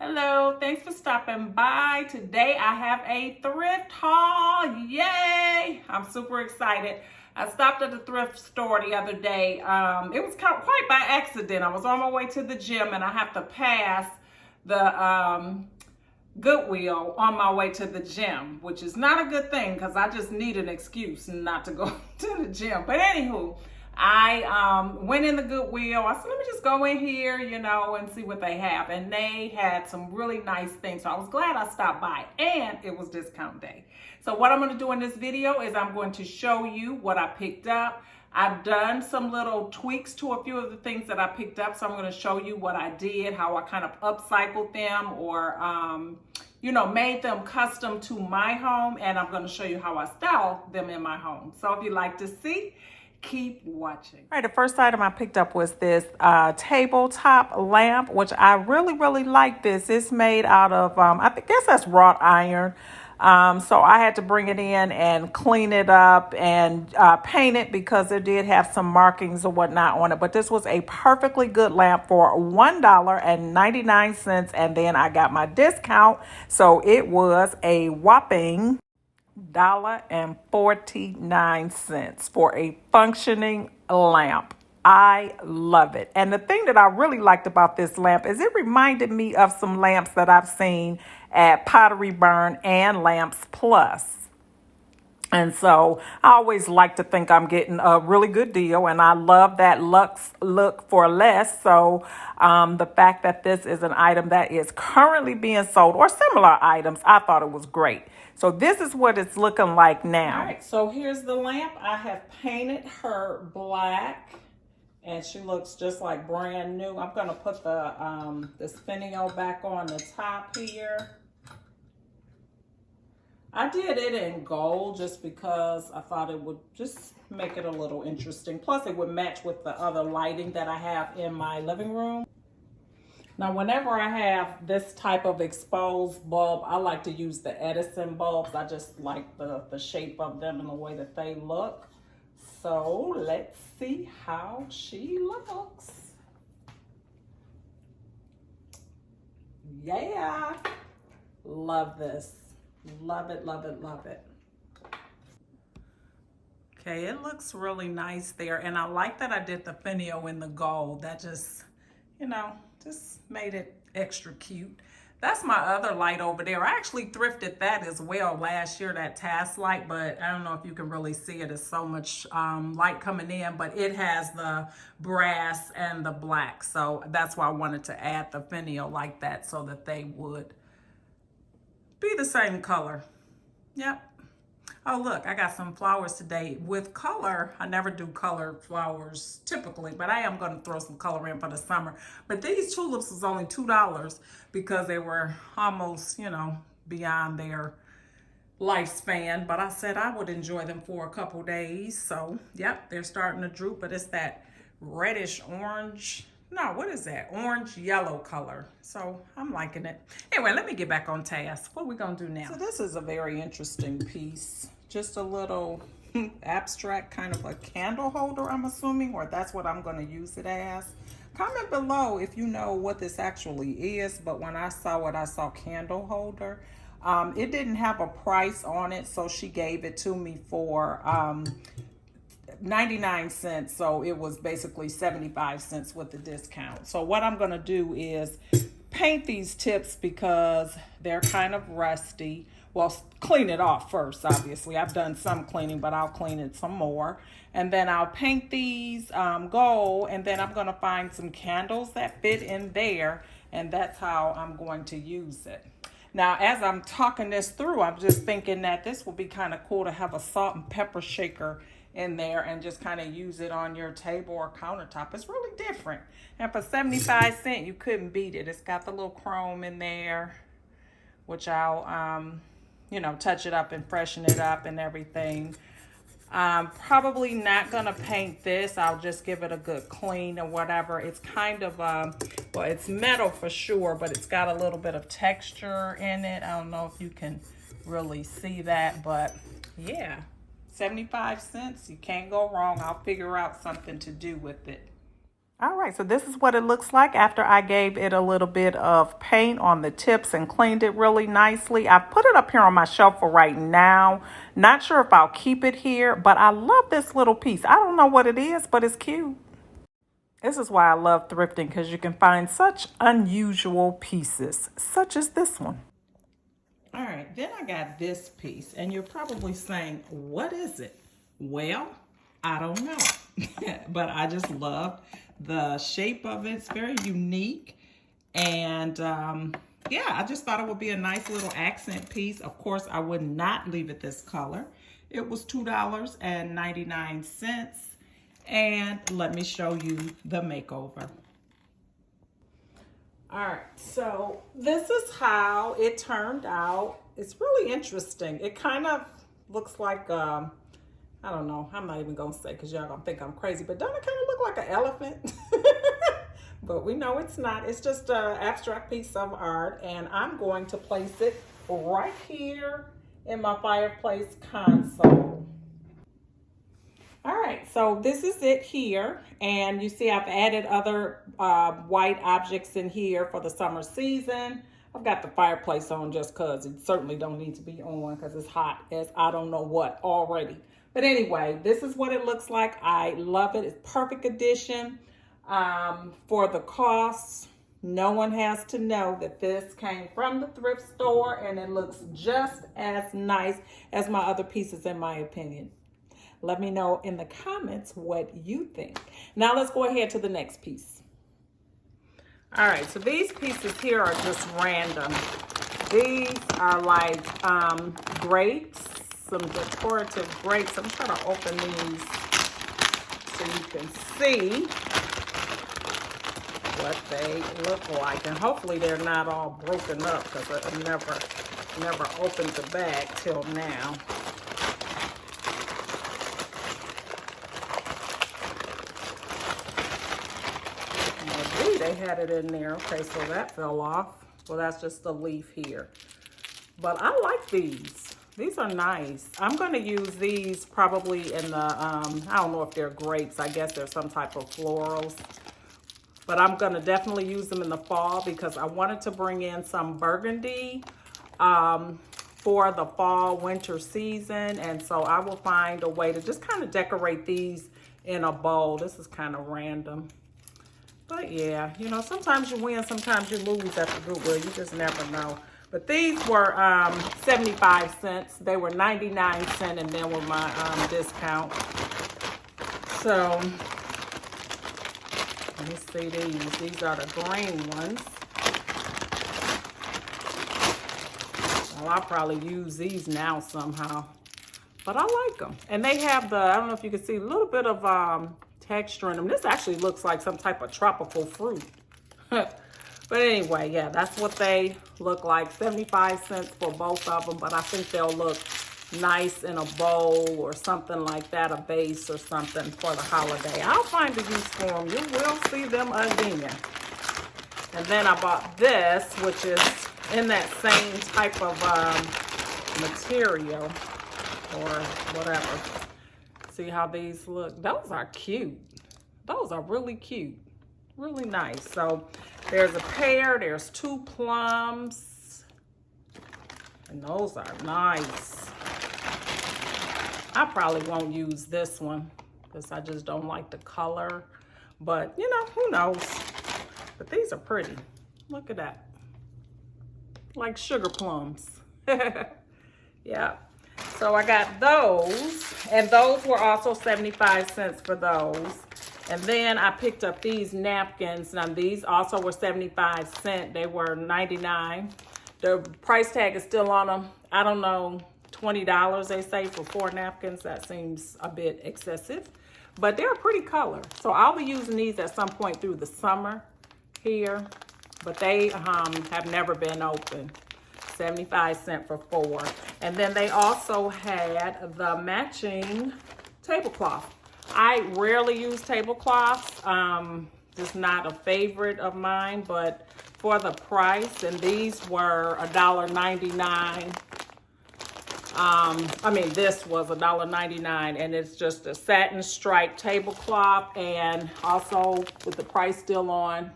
Hello, thanks for stopping by. Today I have a thrift haul. Yay! I'm super excited. I stopped at the thrift store the other day. It was quite by accident. I was on my way to the gym and I have to pass the Goodwill on my way to the gym, which is not a good thing because I just need an excuse not to go to the gym. But anywho, I went in the Goodwill. I said, let me just go in here, and see what they have. And they had some really nice things. So I was glad I stopped by, and it was discount day. So what I'm going to do in this video is I'm going to show you what I picked up. I've done some little tweaks to a few of the things that I picked up. So I'm going to show you what I did, how I kind of upcycled them or, made them custom to my home. And I'm going to show you how I style them in my home. So if you'd like to see, keep watching. All right, the first item I picked up was this tabletop lamp, which I really like this. It's made out of, I guess that's wrought iron. So I had to bring it in and clean it up and paint it because it did have some markings or whatnot on it. But this was a perfectly good lamp for $1.99. And then I got my discount. So it was a whopping $1.49 for a functioning lamp. I love it. And the thing that I really liked about this lamp is it reminded me of some lamps that I've seen at Pottery Barn and Lamps Plus. And so I always like to think I'm getting a really good deal, and I love that luxe look for less. So the fact that this is an item that is currently being sold or similar items, I thought it was great. So this is what it's looking like now. All right, so here's the lamp. I have painted her black, and she looks just like brand new. I'm gonna put the spinel back on the top here. I did it in gold just because I thought it would just make it a little interesting. Plus it would match with the other lighting that I have in my living room. Now, whenever I have this type of exposed bulb, I like to use the Edison bulbs. I just like the shape of them and the way that they look. So let's see how she looks. Yeah, love this. Love it, love it, love it. Okay, it looks really nice there. And I like that I did the finial in the gold. That just, just made it extra cute. That's my other light over there. I actually thrifted that as well last year, that task light, but I don't know if you can really see it. It's so much light coming in, but it has the brass and the black. So that's why I wanted to add the finial like that so that they would be the same color. Yep. Oh, look, I got some flowers today with color. I never do colored flowers typically, but I am going to throw some color in for the summer. But these tulips was only $2 because they were almost, beyond their lifespan. But I said I would enjoy them for a couple days. So, yep, they're starting to droop, but it's that reddish orange. No, what is that? Orange yellow color. So I'm liking it. Anyway, let me get back on task. What are we going to do now? So this is a very interesting piece. Just a little abstract kind of a candle holder, I'm assuming, or that's what I'm going to use it as. Comment below if you know what this actually is, but when I saw it, I saw candle holder. It didn't have a price on it, so she gave it to me for 99 cents, so it was basically 75 cents with the discount. So what I'm going to do is paint these tips because they're kind of rusty. Well, clean it off first, obviously. I've done some cleaning, but I'll clean it some more. And then I'll paint these gold, and then I'm going to find some candles that fit in there, and that's how I'm going to use it. Now, as I'm talking this through, I'm just thinking that this would be kind of cool to have a salt and pepper shaker in there and just kind of use it on your table or countertop. It's really different. And for 75 cents, you couldn't beat it. It's got the little chrome in there, which I'll, touch it up and freshen it up and everything. Probably not going to paint this. I'll just give it a good clean or whatever. It's kind of, well, it's metal for sure, but it's got a little bit of texture in it. I don't know if you can really see that, but yeah. 75 cents, you can't go wrong. I'll figure out something to do with it. All right, so this is what it looks like after I gave it a little bit of paint on the tips and cleaned it really nicely. I put it up here on my shelf for right now. Not sure if I'll keep it here, but I love this little piece. I don't know what it is, but it's cute. This is why I love thrifting, because you can find such unusual pieces, such as this one. All right, then I got this piece, and you're probably saying, what is it? Well, I don't know, but I just love the shape of it. It's very unique, and yeah, I just thought it would be a nice little accent piece. Of course, I would not leave it this color. It was $2.99, and let me show you the makeover. All right, so this is how it turned out. It's really interesting. It kind of looks like, I don't know, I'm not even gonna say because y'all gonna think I'm crazy, but don't it kind of look like an elephant? But we know it's not. It's just an abstract piece of art, and I'm going to place it right here in my fireplace console. All right, so this is it here, and you see I've added other white objects in here for the summer season. I've got the fireplace on just because it certainly don't need to be on because it's hot as I don't know what already. But anyway, this is what it looks like. I love it. It's perfect addition. For the costs, no one has to know that this came from the thrift store, and it looks just as nice as my other pieces in my opinion. Let me know in the comments what you think. Now let's go ahead to the next piece. All right, so these pieces here are just random. These are like grapes, some decorative grapes. I'm trying to open these so you can see what they look like. And hopefully they're not all broken up because I never opened the bag till now. They had it in there. Okay, so that fell off. Well, that's just a leaf here. But I like these. These are nice. I'm going to use these probably in the, I don't know if they're grapes. I guess they're some type of florals. But I'm going to definitely use them in the fall because I wanted to bring in some burgundy for the fall winter season. And so I will find a way to just kind of decorate these in a bowl. This is kind of random. But yeah, you know, sometimes you win, sometimes you lose at the Goodwill. You just never know. But these were 75 cents. They were 99 cents and then with my discount. So, let me see these. These are the green ones. Well, I'll probably use these now somehow. But I like them. And they have the, I don't know if you can see, a little bit of texture in them. This actually looks like some type of tropical fruit. But anyway, yeah, that's what they look like. 75 cents for both of them, but I think they'll look nice in a bowl or something like that, a base or something for the holiday. I'll find a use for them. You will see them again. And then I bought this, which is in that same type of material or whatever. See how these look? Those are cute. Those are really cute. Really nice. So there's a pear, there's 2 plums. And those are nice. I probably won't use this one because I just don't like the color. But, you know, who knows? But these are pretty. Look at that. Like sugar plums. Yeah. So I got those, and those were also 75 cents for those. And then I picked up these napkins. Now these also were 75 cents. They were 99. The price tag is still on them. I don't know, $20 they say for 4 napkins. That seems a bit excessive, but they're a pretty color. So I'll be using these at some point through the summer here, but they have never been open. 75 cents for 4. And then they also had the matching tablecloth. I rarely use tablecloths, just not a favorite of mine, but for the price, and these were $1.99 I mean, this was $1.99, and it's just a satin striped tablecloth, and also with the price still on,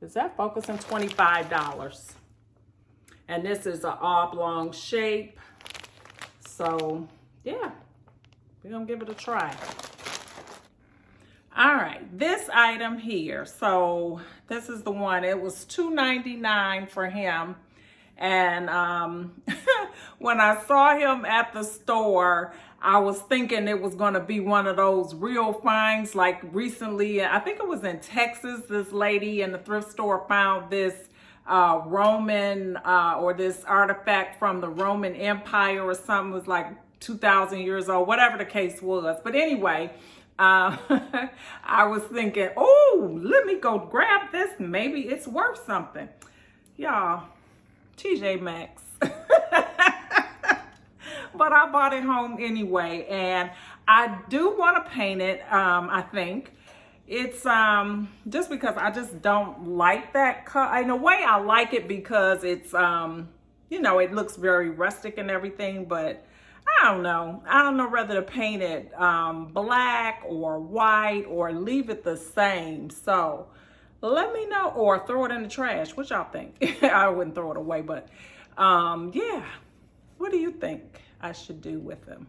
is that focusing, $25. And this is an oblong shape. So yeah, we're gonna give it a try. All right, this item here. So this is the one, it was $2.99 for him. And when I saw him at the store, I was thinking it was going to be one of those real finds. Like recently, I think it was in Texas, this lady in the thrift store found this Roman or this artifact from the Roman Empire or something. It was like 2,000 years old, whatever the case was. But anyway, I was thinking, oh, let me go grab this. Maybe it's worth something. Y'all, TJ Maxx. But I bought it home anyway, and I do want to paint it. I think it's just because I just don't like that color. In a way, I like it because it's you know, it looks very rustic and everything, but I don't know whether to paint it black or white or leave it the same. So let me know, or throw it in the trash. What y'all think? I wouldn't throw it away, but yeah. What do you think I should do with them?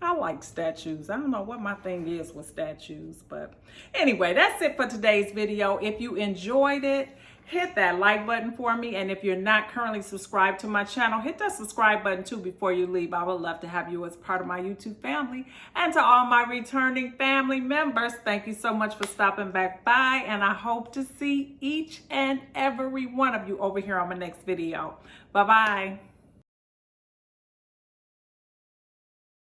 I like statues. I don't know what my thing is with statues, but anyway, that's it for today's video. If you enjoyed it, hit that like button for me. And if you're not currently subscribed to my channel, hit that subscribe button too before you leave. I would love to have you as part of my YouTube family. And to all my returning family members, thank you so much for stopping back by. And I hope to see each and every one of you over here on my next video. Bye-bye.